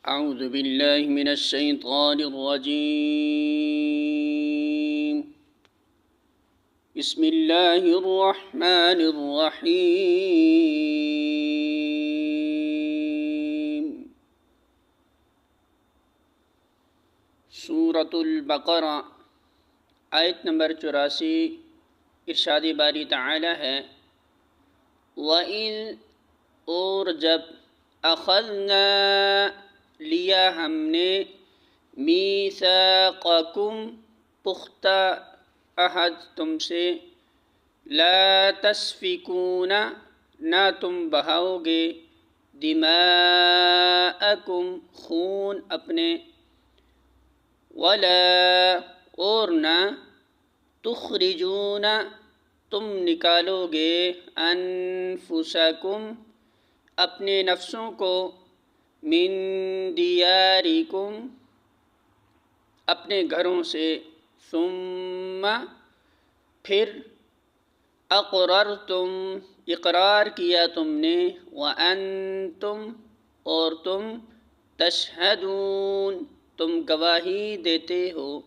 اعوذ باللہ من الشیطان الرجیم بسم اللہ الرحمن الرحیم سورۃ البقرہ آیت نمبر 84 ارشاد باری تعالی ہے وَإِذْ اور جب اخذنا لیا ہم نے میثاقکم پختہ عہد تم سے لا تسفکون نہ تم بہاؤ گے دماءکم خون اپنے ولا اور نہ تخرجون تم نکالو گے انفسکم اپنے نفسوں کو من دیارکم اپنے گھروں سے ثم پھر اقررتم اقرار کیا تم نے وانتم اور تم تشہدون تم گواہی دیتے ہو